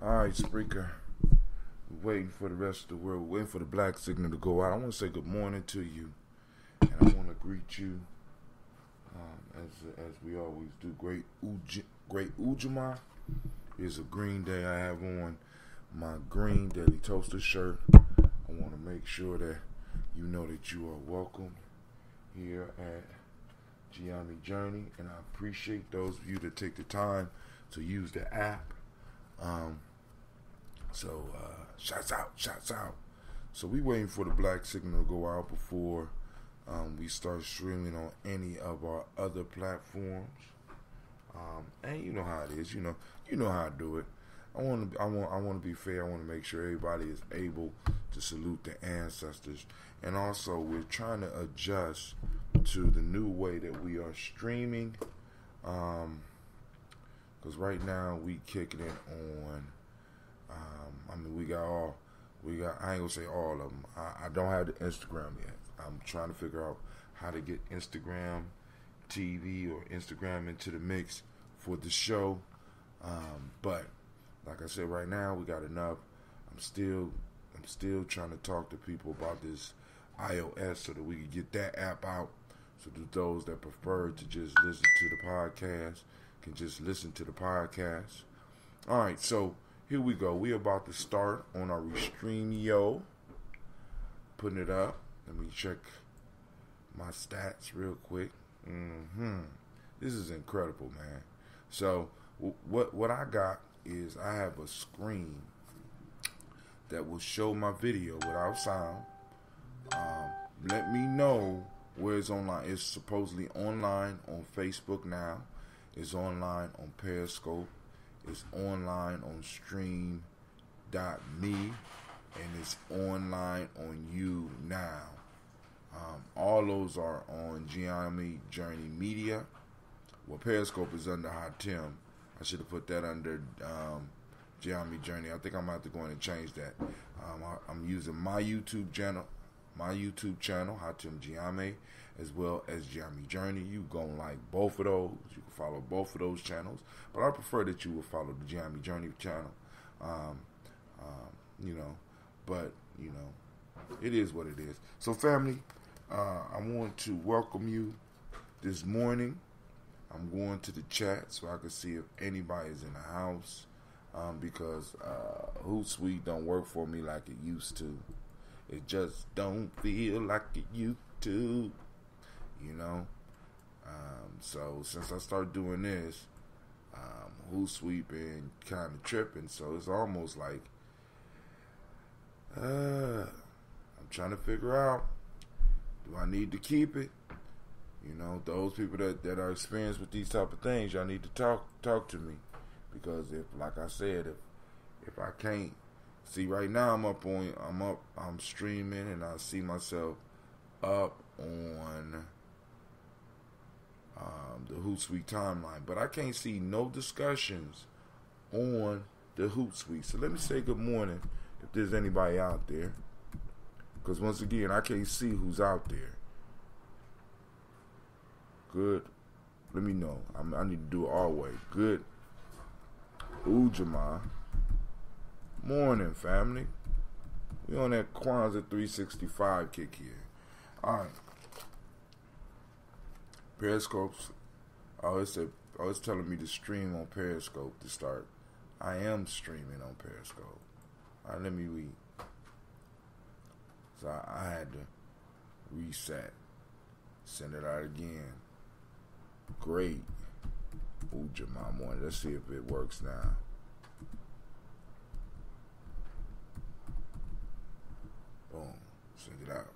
Alright, Spreaker. We're waiting for the rest of the world. We're waiting for the black signal to go out. I want to say good morning to you. And I want to greet you as we always do. Great Ujamaa is a green day. I have on my green Daily Toaster shirt. I want to make sure that you know that you are welcome here at Gye-Nyame Journey. And I appreciate those of you that take the time to use the app. Shouts out. So we waiting for the black signal to go out before we start streaming on any of our other platforms. And you know how it is. You know how I do it. I want to be fair. I want to make sure everybody is able to salute the ancestors. And also, we're trying to adjust to the new way that we are streaming. Because right now we kicking it on. We got. I ain't gonna say all of them. I don't have the Instagram yet. I'm trying to figure out how to get Instagram TV or Instagram into the mix for the show. But like I said, right now we got enough. I'm still trying to talk to people about this iOS so that we can get that app out. So that those that prefer to just listen to the podcast can just listen to the podcast. All right, so here we go. We're about to start on our Restreamio. Putting it up. Let me check my stats real quick. This is incredible, man. So what I got is I have a screen that will show my video without sound. Let me know where it's online. It's supposedly online on Facebook now. It's online on Periscope. It's online on Stream.me. And it's online on You Now. All those are on Gye-Nyame Journey Media. Well, Periscope is under Hot Tim. I should have put that under Gye-Nyame Journey. I think I'm going to have to go in and change that. I'm using my YouTube channel, Hot Tim Gye-Nyame, as well as Gye-Nyame Journey. You going to like both of those. You can follow both of those channels. But I prefer that you will follow the Gye-Nyame Journey channel. But it is what it is. So, family, I want to welcome you this morning. I'm going to the chat so I can see if anybody's in the house, because Hootsuite don't work for me like it used to. It just don't feel like it used to, So since I started doing this, Hootsuite been kind of tripping. So it's almost like I'm trying to figure out, do I need to keep it? Those people that are experienced with these type of things, y'all need to talk to me, because if, like I said, if I can't see right now, I'm streaming and I see myself up on the Hootsuite timeline, but I can't see no discussions on the Hootsuite. So let me say good morning if there's anybody out there, because once again, I can't see who's out there. Good. Let me know. I need to do it all the way. Good. Ujamaa. Morning, family. We on that Kwanzaa 365 kick here. All right. Periscope's. It's telling me to stream on Periscope to start. I am streaming on Periscope. All right, let me read. So I had to reset. Send it out again. Great. Ujamaa morning. Let's see if it works now. Boom. Send it out.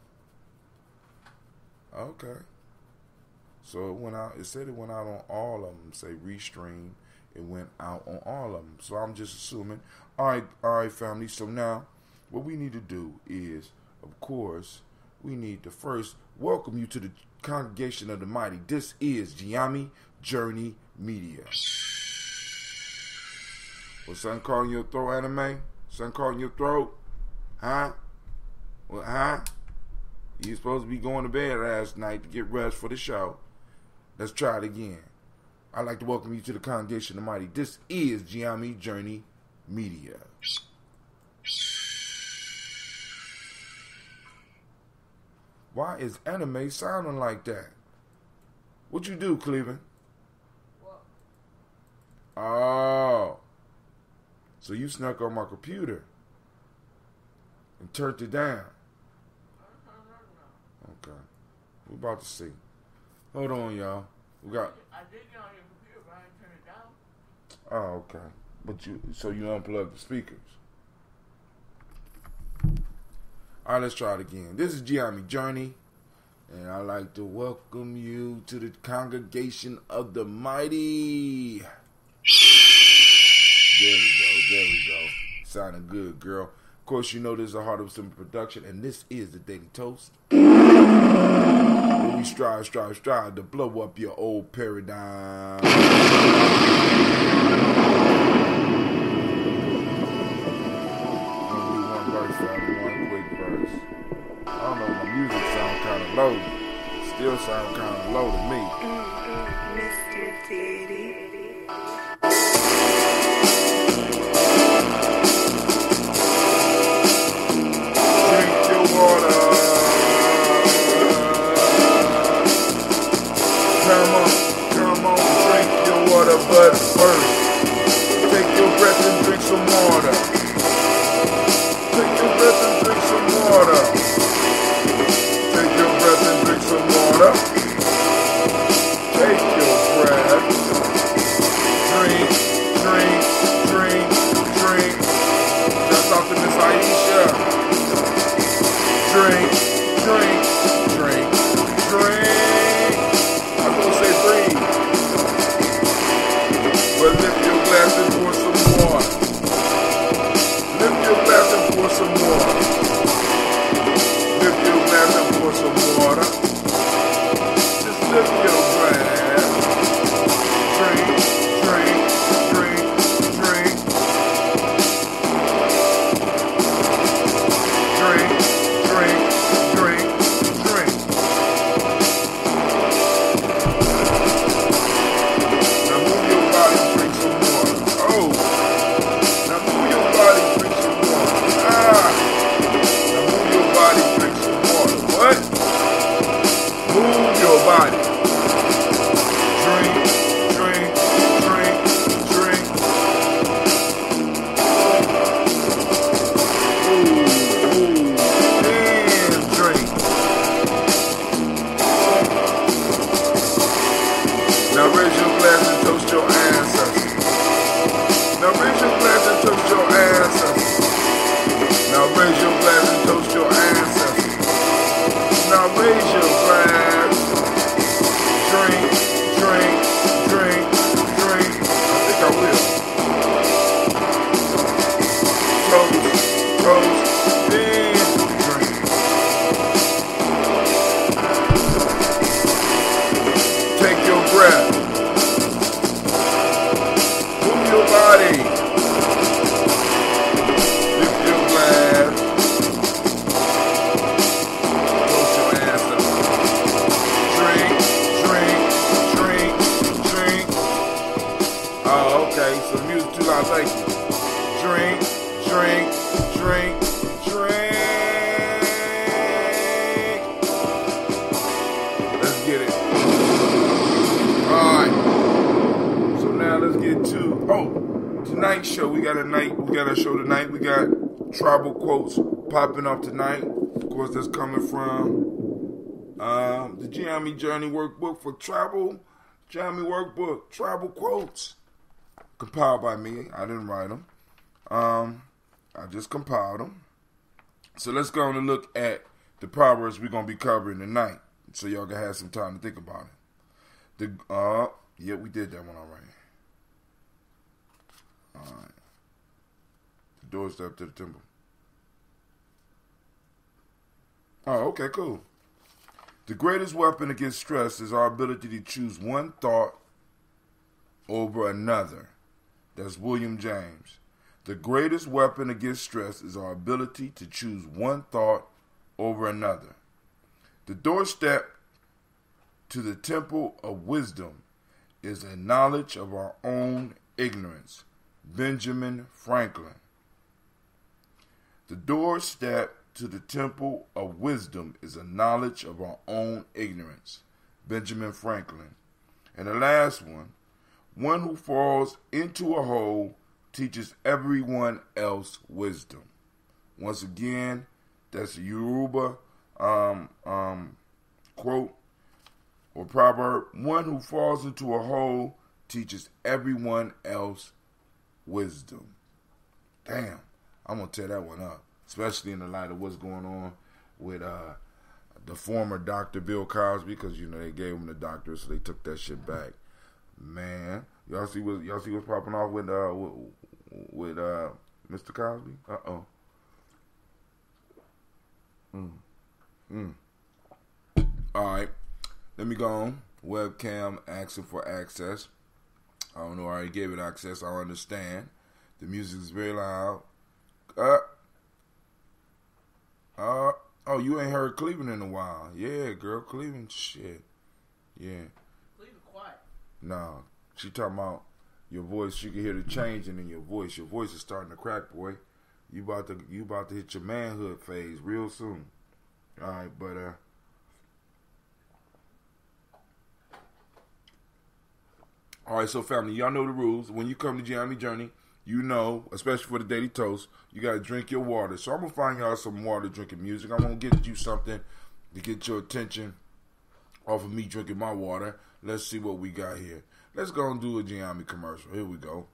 Okay. So it went out. It said it went out on all of them. Say restream. It went out on all of them. So I'm just assuming. All right, family. So now what we need to do is, of course, we need to first welcome you to the congregation of the mighty. This is Gye-Nyame Journey Media. Was something calling your throat, anime? Something calling your throat? Huh? Well, huh? You supposed to be going to bed last night to get rest for the show. Let's try it again. I'd like to welcome you to the congregation of the mighty. This is Gye-Nyame Journey Media. Why is anime sounding like that? What you do, Cleveland? What? Oh. So you snuck on my computer and turned it down. Okay. We're about to see. Hold on, y'all. We got. I did get on your computer, but I didn't turn it down. Oh, okay. But you unplugged the speakers. All right, let's try it again. This is Gye-Nyame Journey, and I'd like to welcome you to the congregation of the mighty. There we go. Sounding good, girl. Of course, you know this is a Heart of Simple production, and this is the Daily Toast. Where we strive to blow up your old paradigm. One quick verse. I don't know, my music sound kind of low. Still sound kind of low to me. Mr. Diddy. Drink your water. Come on, drink your water, but first, take your breath and drink some water. Take your breath and drink some water. Take your breath and drink some water. Take your breath. Drink. Just off to Miss Aisha. Drink. I'm gonna say breathe. But lift your glass and pour some water. Lift your glass and pour some water. Lift your glass and pour some water. Just lift your glass. Drink. Now move your body, drink some water. Oh. Now move your body, drink some water. Now move your body, drink some water. What? Move your body. Drink. And drink. Now raise your glass and toast your ancestors. Now raise your glass and toast your ancestors. Now raise your glass and toast your ancestors. Now raise your glass. Drink. I think I will. Toast, then drink. Take your breath. Move your body. Lift your glass. Toast your ass up. Drink. Oh, okay. So the music too loud. Thank you. Drink. Let's get it. Alright. So now let's get to tonight's show. We got a show tonight. We got tribal quotes popping up tonight. Of course, that's coming from the Gye-Nyame Journey workbook for tribal. Gye-Nyame workbook, tribal quotes. Compiled by me. I didn't write them. I just compiled them. So let's go and look at the proverbs we're going to be covering tonight. So y'all can have some time to think about it. Yeah, we did that one already. Alright. The doorstep to the temple. Oh, okay, cool. The greatest weapon against stress is our ability to choose one thought over another. That's William James. The greatest weapon against stress is our ability to choose one thought over another. The doorstep to the temple of wisdom is a knowledge of our own ignorance. Benjamin Franklin. The doorstep to the temple of wisdom is a knowledge of our own ignorance. Benjamin Franklin. And the last one who falls into a hole teaches everyone else wisdom. Once again, that's a Yoruba quote or proverb. One who falls into a hole teaches everyone else wisdom. Damn, I'm going to tear that one up, especially in the light of what's going on with the former Dr. Bill Cosby, because, they gave him the doctorate, so they took that shit back. Man, y'all see what's popping off with Mr. Cosby? Uh-oh. All right, let me go on. Webcam asking for access. I don't know. I already gave it access. I understand. The music is very loud. Oh, you ain't heard Cleveland in a while. Yeah, girl, Cleveland, shit. Yeah. Cleveland quiet. No, she talking about your voice. She can hear the changing in your voice. Your voice is starting to crack, boy. You about to hit your manhood phase real soon. All right, but all right, so family, y'all know the rules. When you come to Gye-Nyame Journey, especially for the Daily Toast, you got to drink your water. So I'm going to find y'all some water drinking music. I'm going to get you something to get your attention off of me drinking my water. Let's see what we got here. Let's go and do a Gye-Nyame commercial. Here we go.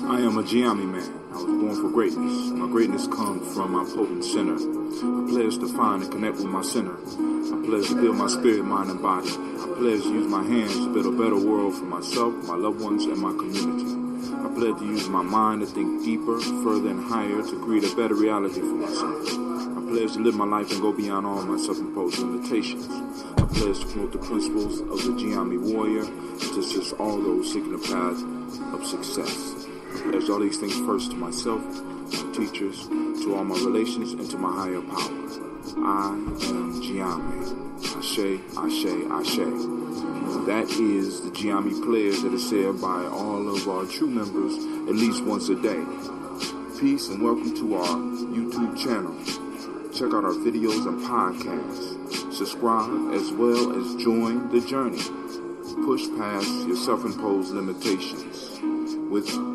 I am a Gye-Nyame man. I was born for greatness. My greatness comes from my potent sinner. I pledge to find and connect with my sinner. I pledge to build my spirit, mind, and body. I pledge to use my hands to build a better world for myself, my loved ones, and my community. I pledge to use my mind to think deeper, further, and higher to create a better reality for myself. I pledge to live my life and go beyond all my self-imposed limitations. I pledge to promote the principles of the Gye-Nyame warrior and to assist all those seeking the path of success. I pledge all these things first to myself, my teachers, to all my relations, and to my higher power. I am Gye-Nyame. Ashe, Ashe, Ashe. That is the Gye-Nyame pledge that is said by all of our true members at least once a day. Peace and welcome to our YouTube channel. Check out our videos and podcasts. Subscribe as well as join the journey. Push past your self-imposed limitations within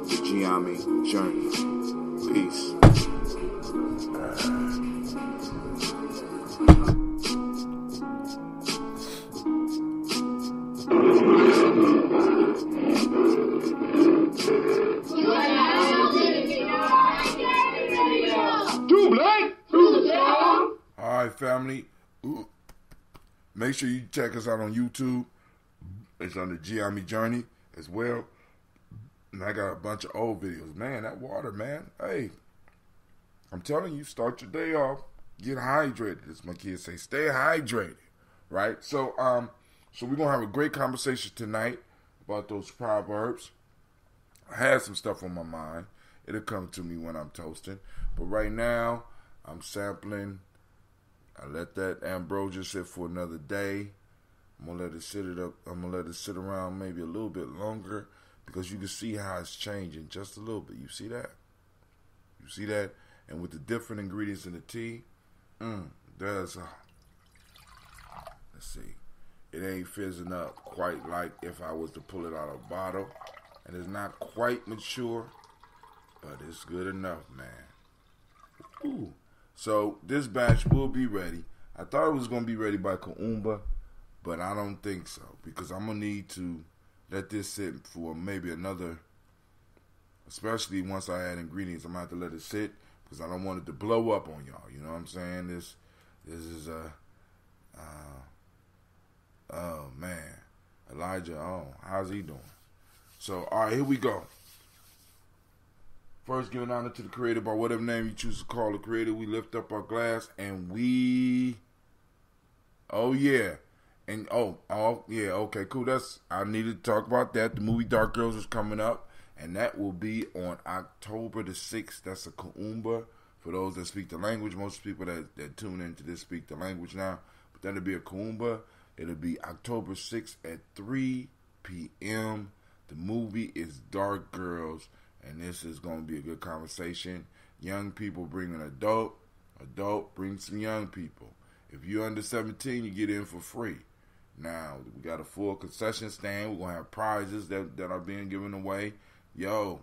the Gye-Nyame journey. Peace. All right, family. Make sure you check us out on YouTube. It's on the Gye-Nyame Journey as well. And I got a bunch of old videos. Man, that water, man. Hey, I'm telling you, start your day off. Get hydrated. As my kids say, stay hydrated. Right? So we're going to have a great conversation tonight about those proverbs. I had some stuff on my mind. It'll come to me when I'm toasting. But right now, I'm sampling. I let that ambrosia sit for another day. I'm gonna let it sit around maybe a little bit longer because you can see how it's changing just a little bit. You see that? You see that? And with the different ingredients in the tea, let's see. It ain't fizzing up quite like if I was to pull it out of a bottle. And it's not quite mature, but it's good enough, man. Ooh. So this batch will be ready. I thought it was going to be ready by Kaumba, but I don't think so because I'm going to need to let this sit for maybe another, especially once I add ingredients, I'm going to have to let it sit because I don't want it to blow up on y'all. You know what I'm saying? This is oh man, Elijah, how's he doing? So, all right, here we go. First, giving honor to the Creator by whatever name you choose to call the Creator. We lift up our glass and we, okay, cool. I needed to talk about that. The movie Dark Girls is coming up, And that will be on October the 6th. That's a Kuumba. For those that speak the language, most people that tune into this speak the language now. But that'll be a Kuumba. It'll be October 6th at 3 p.m. The movie is Dark Girls. And this is going to be a good conversation. Young people bring an adult. Adult bring some young people. If you're under 17, you get in for free. Now, we got a full concession stand. We're going to have prizes that are being given away. Yo.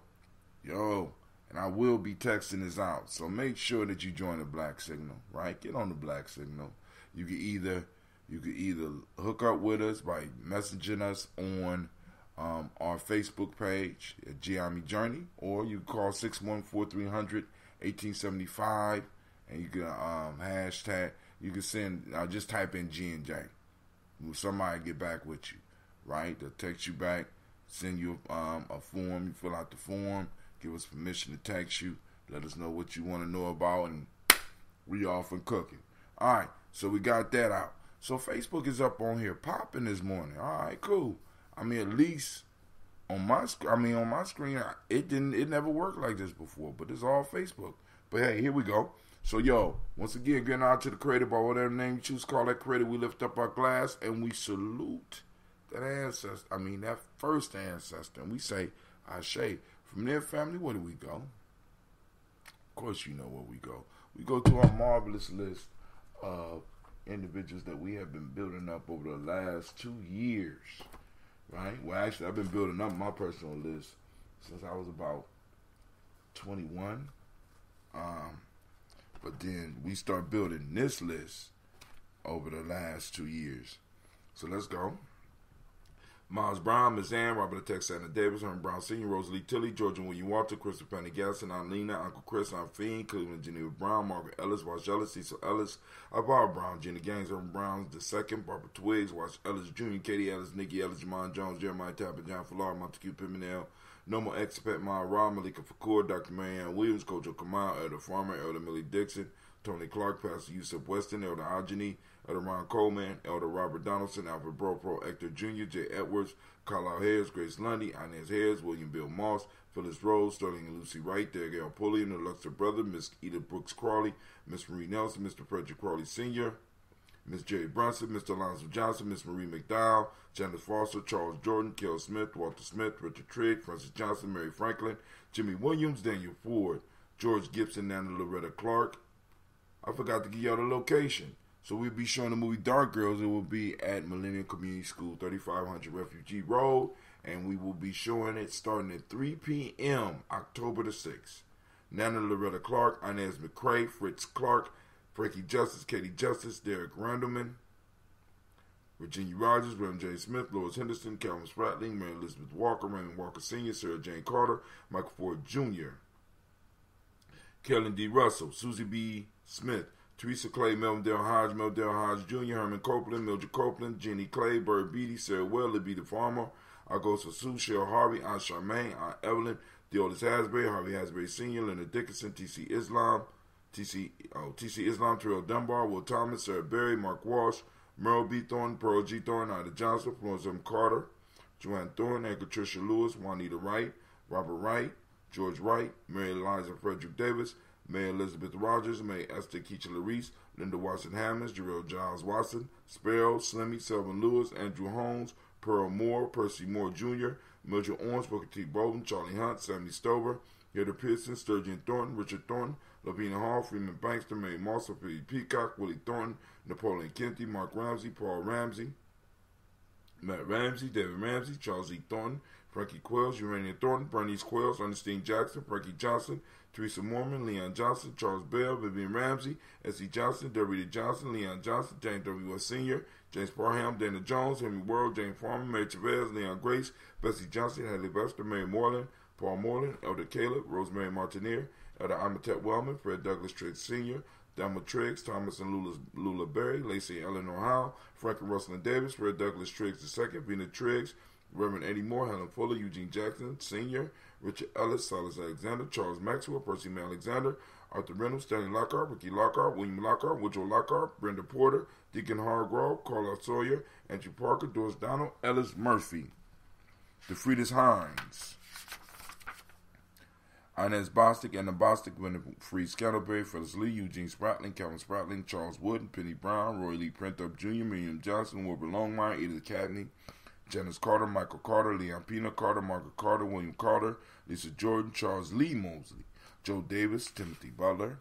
And I will be texting this out. So make sure that you join the Black Signal, right? Get on the Black Signal. You could either hook up with us by messaging us on our Facebook page at Gye-Nyame Journey, or you call 614-300-1875, and you can hashtag. You can send. Just type in G&J. Somebody get back with you, right? They'll text you back, send you a form. You fill out the form. Give us permission to text you. Let us know what you want to know about, and we off and cooking. All right, so we got that out. So Facebook is up on here popping this morning. All right, cool. I mean, at least on my screen, it never worked like this before. But it's all Facebook. But hey, here we go. So yo, once again, getting out to the creator by whatever name you choose, call that creator. We lift up our glass and we salute that ancestor. That first ancestor, and we say, Ashe. From their family, where do we go? Of course, you know where we go. We go to our marvelous list of individuals that we have been building up over the last 2 years, right? Well, actually, I've been building up my personal list since I was about 21. But then we start building this list over the last 2 years. So let's go. Miles Brown, Miss Ann, Robert Tex, Anna Davis, Herman Brown Sr., Rosalie Tilley, Georgia William Walter, Christopher Penny Gasson, Aunt Lena, Uncle Chris, Aunt Fiend, Cleveland Geneva Brown, Margaret Ellis, Wash Ellis, Cecil Ellis, Barbara Brown, Jenny Gangs, Herman Brown II, Barbara Twiggs, Wash Ellis Jr., Katie Ellis, Nikki Ellis, Jamon Jones, Jeremiah Tapper, John Fallar, Montague Pimenel, Normal Expat, Maya Ra, Malika Fakur, Dr. Marianne Williams, Kojo Kamal, Elder Farmer, Elder Millie Dixon, Tony Clark, Pastor Yusuf Weston, Elder Ajani, Elder Ron Coleman, Elder Robert Donaldson, Alfred Bropro, Hector Jr., Jay Edwards, Carlisle Harris, Grace Lundy, Inez Harris, William Bill Moss, Phyllis Rose, Sterling and Lucy Wright, Derek Pulliam, the Luxor brother, Miss Edith Brooks Crawley, Miss Marie Nelson, Mr. Frederick Crawley Sr., Miss Jerry Brunson, Mr. Alonzo Johnson, Miss Marie McDowell, Janice Foster, Charles Jordan, Kel Smith, Walter Smith, Richard Trigg, Francis Johnson, Mary Franklin, Jimmy Williams, Daniel Ford, George Gibson, Nana Loretta Clark. I forgot to give y'all the location. So we'll be showing the movie Dark Girls. It will be at Millennium Community School, 3500 Refugee Road. And we will be showing it starting at 3 p.m. October the 6th. Nana Loretta Clark, Inez McCrae, Fritz Clark, Frankie Justice, Katie Justice, Derek Randleman, Virginia Rogers, Reverend J. Smith, Lois Henderson, Calvin Spratling, Mary Elizabeth Walker, Raymond Walker Sr., Sarah Jane Carter, Michael Ford Jr., Kellen D. Russell, Susie B. Smith, Teresa Clay, Melvin Dale Hodge Jr., Herman Copeland, Mildred Copeland, Jenny Clay, Bird Beatty, Sarah Well, Libby the Farmer, Augusta Sue, Cheryl Harvey, Aunt Charmaine, Aunt Evelyn, Deolis Hasbury, Harvey Hasbury Sr., Leonard Dickinson, T.C. Islam, Terrell Dunbar, Will Thomas, Sarah Berry, Mark Walsh, Merle B. Thornton, Pearl G. Thornton, Ida Johnson, Florence M. Carter, Joanne Thornton, and Patricia Lewis, Juanita Wright, Robert Wright, George Wright, Mary Eliza Frederick Davis, May Elizabeth Rogers, May Esther Keisha Larice, Linda Watson Hammonds, Jarrell Giles Watson, Sparrow, Slimmy, Selvin Lewis, Andrew Holmes, Pearl Moore, Percy Moore Jr., Mildred Orange, Booker T. Bolden, Charlie Hunt, Sammy Stover, Heather Pearson, Sturgeon Thornton, Richard Thornton, Lavina Hall, Freeman Bankster, Mary Mossa, Pete Peacock, Willie Thornton, Napoleon Kenty, Mark Ramsey, Paul Ramsey, Matt Ramsey, David Ramsey, Charles E. Thornton, Frankie Quells, Urania Thornton, Bernice Quells, Ernestine Jackson, Frankie Johnson, Teresa Mormon, Leon Johnson, Charles Bell, Vivian Ramsey, S.E. Johnson, Dorita Johnson, Leon Johnson, James W. S. Sr., James Parham, Dana Jones, Henry World, James Farmer, Mary Chavez, Leon Grace, Bessie Johnson, Hadley Buster, Mary Moreland, Paul Moreland, Elder Caleb, Rosemary Martineer, Elder Amatet Wellman, Fred Douglas Triggs Sr., Delma Triggs, Thomas and Lula Berry, Lacey Eleanor Howe, Frank and Russell and Davis, Fred Douglas Triggs II, Vina Triggs, Reverend Eddie Moore, Helen Fuller, Eugene Jackson Sr., Richard Ellis, Silas Alexander, Charles Maxwell, Percy May Alexander, Arthur Reynolds, Stanley Lockhart, Ricky Lockhart, William Lockhart, Woodrow Lockhart, Brenda Porter, Deacon Hargrove, Carla Sawyer, Andrew Parker, Doris Donald, Ellis Murphy, DeFridas Hines, Inez Bostic, Anna Bostic, Winifred Scantleberry, Phyllis Lee, Eugene Spratling, Calvin Spratling, Charles Wood, Penny Brown, Roy Lee Printup Jr., Miriam Johnson, Wilbur Longmire, Edith Cadney, Janice Carter, Michael Carter, Leon Pina Carter, Margaret Carter, William Carter, Lisa Jordan, Charles Lee Mosley, Joe Davis, Timothy Butler,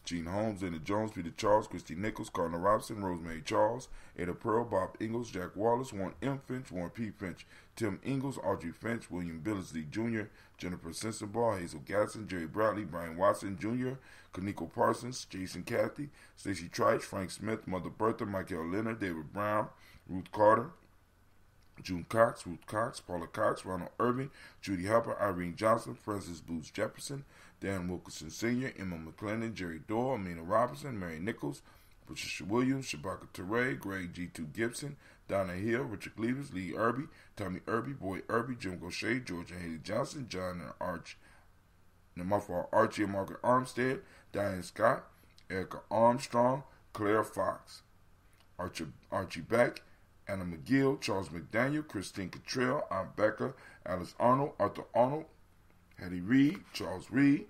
Gene Holmes, Anna Jones, Peter Charles, Christy Nichols, Cardinal Robinson, Rosemary Charles, Ada Pearl, Bob Ingalls, Jack Wallace, Warren M. Finch, Warren P. Finch, Tim Ingalls, Audrey Finch, William Billingsley Jr., Jennifer Sensenbaugh, Hazel Gasson, Jerry Bradley, Brian Watson Jr., Kaniko Parsons, Jason Cathy, Stacey Trice, Frank Smith, Mother Bertha, Michael Leonard, David Brown, Ruth Carter, June Cox, Ruth Cox, Paula Cox, Ronald Irving, Judy Harper, Irene Johnson, Francis Booth Jefferson, Dan Wilkerson Sr., Emma McClendon, Jerry Doyle, Amina Robinson, Mary Nichols, Patricia Williams, Shabaka Teray, Greg G2 Gibson, Donna Hill, Richard Cleavers, Lee Irby, Tommy Irby, Boy Irby, Jim Gaucher, George and Haley Johnson, John and Archie and Margaret Armstead, Diane Scott, Erica Armstrong, Claire Fox, Archie Beck, Anna McGill, Charles McDaniel, Christine Cottrell, Aunt Becca, Alice Arnold, Arthur Arnold, Hattie Reed, Charles Reed,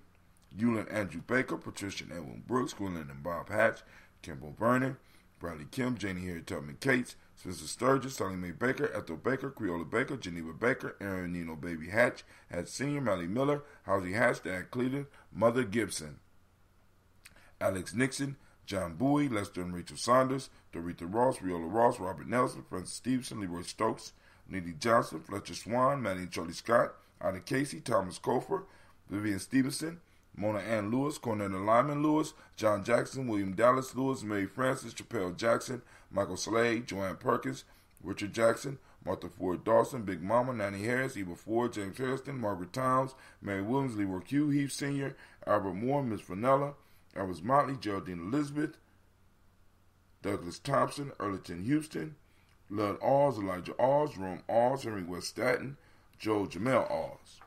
Eulin Andrew Baker, Patricia and Edwin Brooks, Gwendolyn and Bob Hatch, Kimball Vernon, Bradley Kim, Janie Harry Tubman Cates, Spencer Sturgis, Sally Mae Baker, Ethel Baker, Creola Baker, Geneva Baker, Aaron Nino Baby Hatch, Hatch Sr., Mally Miller, Housie Hatch, Dan Cleveland, Mother Gibson, Alex Nixon, John Bowie, Lester and Rachel Saunders, Doretha Ross, Riola Ross, Robert Nelson, Francis Stevenson, Leroy Stokes, Needy Johnson, Fletcher Swan, Maddie and Charlie Scott, Ida Casey, Thomas Kofer, Vivian Stevenson, Mona Ann Lewis, Cornetta Lyman Lewis, John Jackson, William Dallas Lewis, Mary Francis, Chappelle Jackson, Michael Slade, Joanne Perkins, Richard Jackson, Martha Ford Dawson, Big Mama, Nanny Harris, Eva Ford, James Harrison, Margaret Towns, Mary Williams, Leroy Q, Heath Sr., Albert Moore, Miss Vanella, Elvis Motley, Geraldine Elizabeth, Douglas Thompson, Earleton Houston, Lud Alls, Elijah Alls, Jerome Alls, Henry West Staten, Joe Jamel Alls,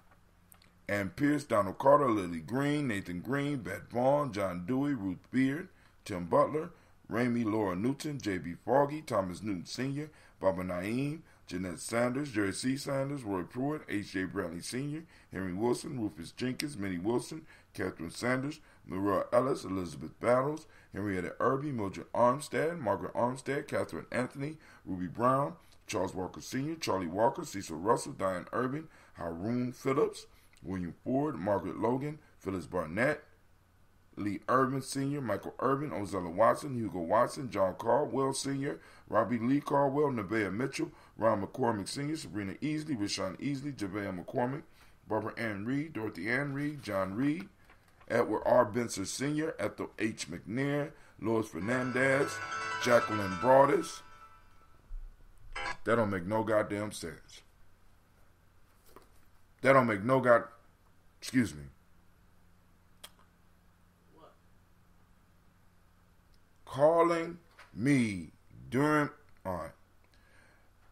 Ann Pierce, Donald Carter, Lily Green, Nathan Green, Beth Vaughn, John Dewey, Ruth Beard, Tim Butler, Ramey Laura Newton, J.B. Foggy, Thomas Newton Sr., Baba Naeem, Jeanette Sanders, Jerry C. Sanders, Roy Pruitt, H.J. Bradley Sr., Henry Wilson, Rufus Jenkins, Minnie Wilson, Catherine Sanders, Maria Ellis, Elizabeth Battles, Henrietta Irby, Mildred Armstead, Margaret Armstead, Catherine Anthony, Ruby Brown, Charles Walker Sr., Charlie Walker, Cecil Russell, Diane Irving, Haroon Phillips, William Ford, Margaret Logan, Phyllis Barnett, Lee Irvin Sr., Michael Irvin, Ozella Watson, Hugo Watson, John Caldwell Sr., Robbie Lee Caldwell, Nevaeh Mitchell, Ron McCormick Sr., Sabrina Easley, Rashawn Easley, Javea McCormick, Barbara Ann Reed, Dorothy Ann Reed, John Reed, Edward R. Benson Sr., Ethel H. McNair, Lois Fernandez, Jacqueline Broadus. That don't make no goddamn sense. That don't make no excuse me. What? Calling me during, all right.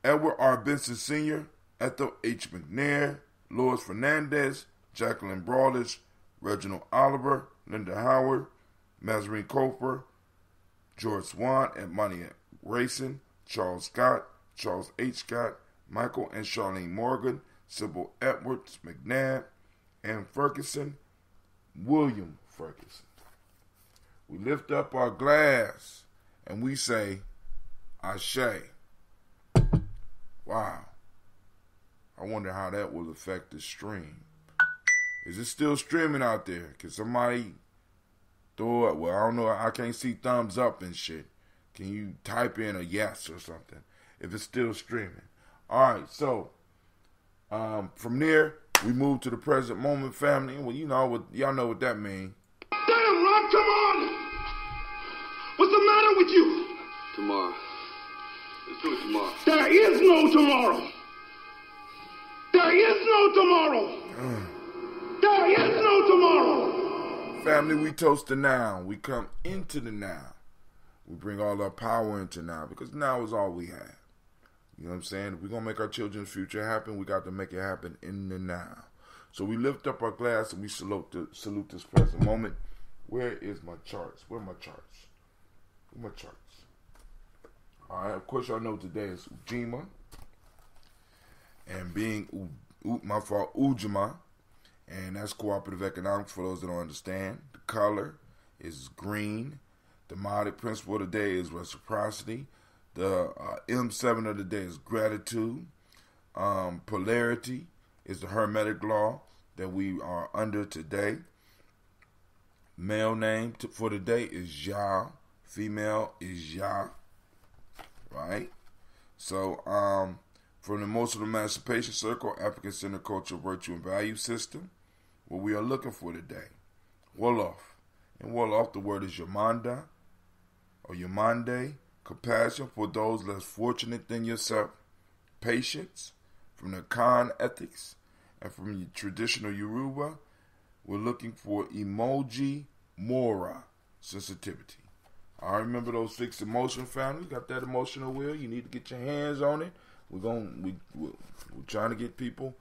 Edward R. Benson Sr., Ethel H. McNair, Lois Fernandez, Jacqueline Broadus, Reginald Oliver, Linda Howard, Mazarine Kofer, George Swan, and Monty Grayson, Charles Scott, Charles H. Scott, Michael and Charlene Morgan, Sybil Edwards McNabb, Ann Ferguson, William Ferguson. We lift up our glass and we say, Ashe. Wow. I wonder how that will affect the stream. Is it still streaming out there? Can somebody throw it? Well, I don't know. I can't see thumbs up and shit. Can you type in a yes or something if it's still streaming? All right, so from there, we move to the present moment, family. Well, you know what, y'all know what that means. Damn, Rock, come on! What's the matter with you? Tomorrow. Let's do it tomorrow. There is no tomorrow. There is no tomorrow. There is no tomorrow. Family, we toast the now. We come into the now. We bring all our power into now because now is all we have. You know what I'm saying? If we're going to make our children's future happen, we got to make it happen in the now. So we lift up our glass and we salute this present moment. Where is my charts? Where are my charts? Where are my charts? All right, of course, y'all know today is Ujamaa. And being, Ujamaa. And that's cooperative economics for those that don't understand. The color is green. The modic principle of the day is reciprocity. The M7 of the day is gratitude. Polarity is the hermetic law that we are under today. Male name for the day is Ya. Female is Ya. Right? So, from the emotional emancipation circle, African Centered Culture, Virtue, and Value System, what we are looking for today. Wolof. In Wolof, the word is Yamanda or Yamande. Compassion for those less fortunate than yourself. Patience. From the Khan ethics and from the traditional Yoruba, we're looking for emoji mora, sensitivity. I remember those 6 emotion families. Got that emotional wheel. You need to get your hands on it. We're trying to get people,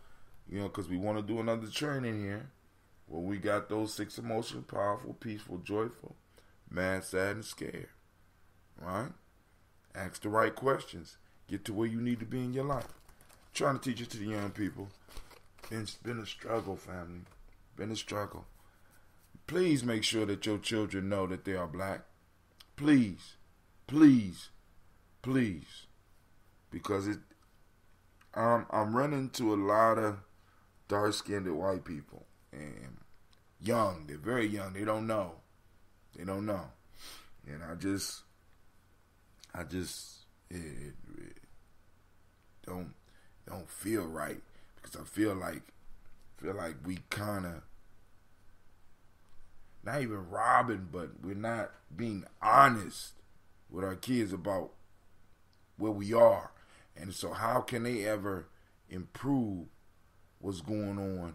because we want to do another training here. Well, we got those 6 emotions: powerful, peaceful, joyful, mad, sad, and scared. Right? Ask the right questions. Get to where you need to be in your life. Trying to teach it to the young people. It's been a struggle, family. Been a struggle. Please make sure that your children know that they are black. Please. Please. Please. Because I'm running into a lot of dark-skinned white people. And young. They're very young. They don't know. They don't know. And I just it don't feel right, because I feel like we kind of not even robbing, but we're not being honest with our kids about where we are. And so how can they ever improve what's going on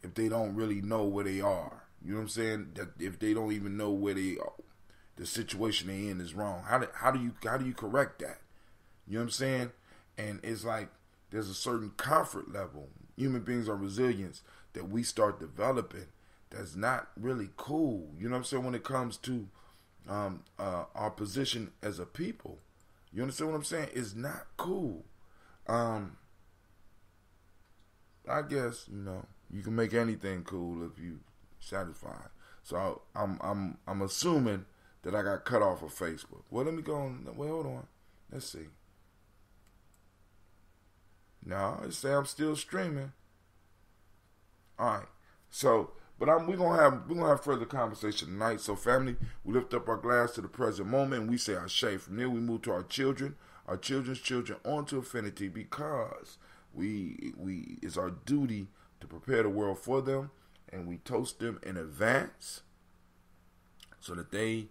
if they don't really know where they are? You know what I'm saying? That if they don't even know where they are, the situation they're in is wrong. How do you correct that? You know what I'm saying? And it's like there's a certain comfort level. Human beings are resilient that we start developing that's not really cool. You know what I'm saying? When it comes to our position as a people. You understand what I'm saying? It's not cool. I guess, you can make anything cool if you satisfied. So I'm assuming that I got cut off of Facebook. Well, let me go on. Well, hold on. Let's see. No, it say I'm still streaming. All right. So, but we're gonna have further conversation tonight. So, family, we lift up our glass to the present moment and we say Ashe. From there, we move to our children, our children's children, on to infinity, because it's our duty to prepare the world for them, and we toast them in advance so that they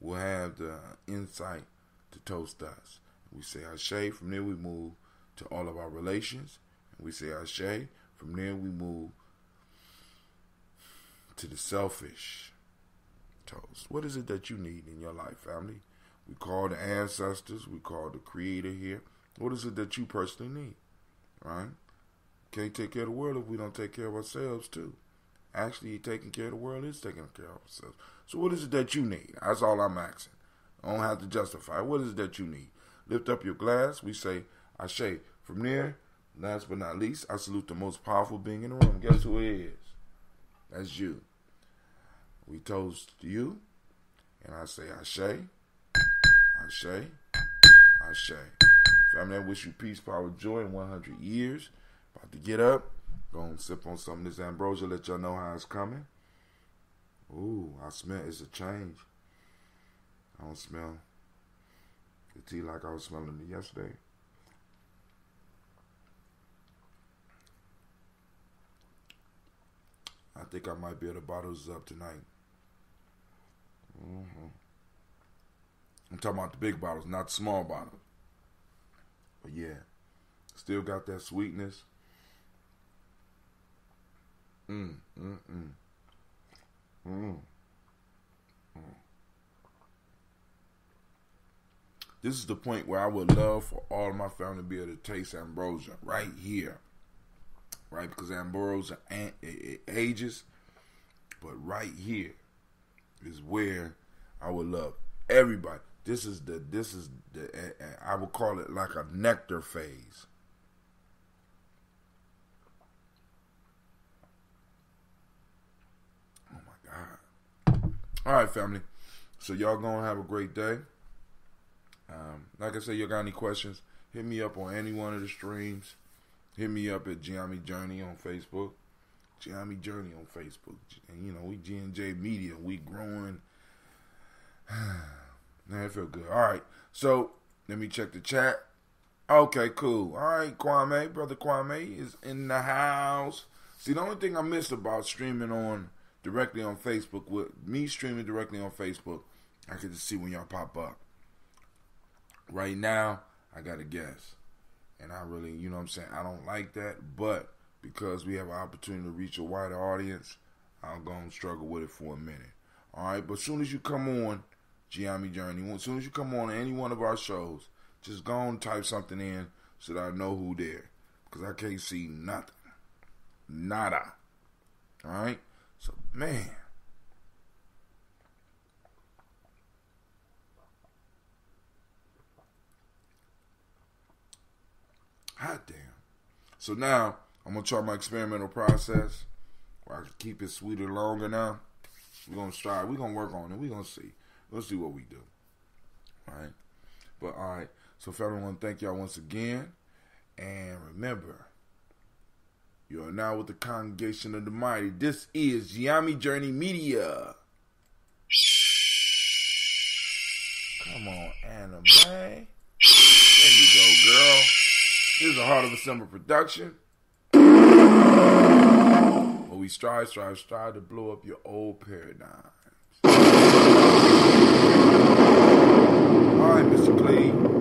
will have the insight to toast us. We say Ashe. From there, we move to all of our relations. And we say Ashe. From there, we move to the selfish toast. What is it that you need in your life, family? We call the ancestors. We call the creator here. What is it that you personally need? Right? Can't take care of the world if we don't take care of ourselves, too. Actually, taking care of the world is taking care of ourselves. So what is it that you need? That's all I'm asking. I don't have to justify. What is it that you need? Lift up your glass. We say Ashe. From there, last but not least, I salute the most powerful being in the room. Guess who it is? That's you. We toast you, and I say Ashe, Ashe, Ashe. Family, I wish you peace, power, joy, in 100 years. About to get up, go and sip on some of this ambrosia, let y'all know how it's coming. Ooh, I smell it's a change. I don't smell the tea like I was smelling it yesterday. I think I might be able to bottle this up tonight. I'm talking about the big bottles, not the small bottles. But yeah, still got that sweetness. This is the point where I would love for all of my family to be able to taste ambrosia right here. Right, because ambrosia it ages, but right here is where I would love everybody. This is the I would call it like a nectar phase. All right, family. So y'all gonna have a great day. Like I said, y'all got any questions, hit me up on any one of the streams. Hit me up at Gye-Nyame Journey on Facebook. Gye-Nyame Journey on Facebook. And, you know, we G&J Media. We growing. Man, it feel good. All right. So, let me check the chat. Okay, cool. All right, Kwame. Brother Kwame is in the house. See, the only thing I miss about streaming directly on Facebook, with me streaming directly on Facebook, I can just see when y'all pop up. Right now, I got to guess. And I really, you know what I'm saying, I don't like that. But because we have an opportunity to reach a wider audience, I'm going to struggle with it for a minute. All right, but as soon as you come on Gye-Nyame Journey, as soon as you come on any one of our shows, just go and type something in so that I know who there. Because I can't see nothing. Nada. All right? So, man. Hot damn. So now, I'm going to try my experimental process where I can keep it sweeter longer now. We're going to strive. We're going to work on it. We're going to see. We'll see what we do. All right? But, all right. So, family, I want to thank y'all once again. And remember, you are now with the Congregation of the Mighty. This is Gye-Nyame Journey Media. Come on, Anna Mae. There you go, girl. This is a Heart of December production. Where we strive to blow up your old paradigms. All right, Mr. Clee.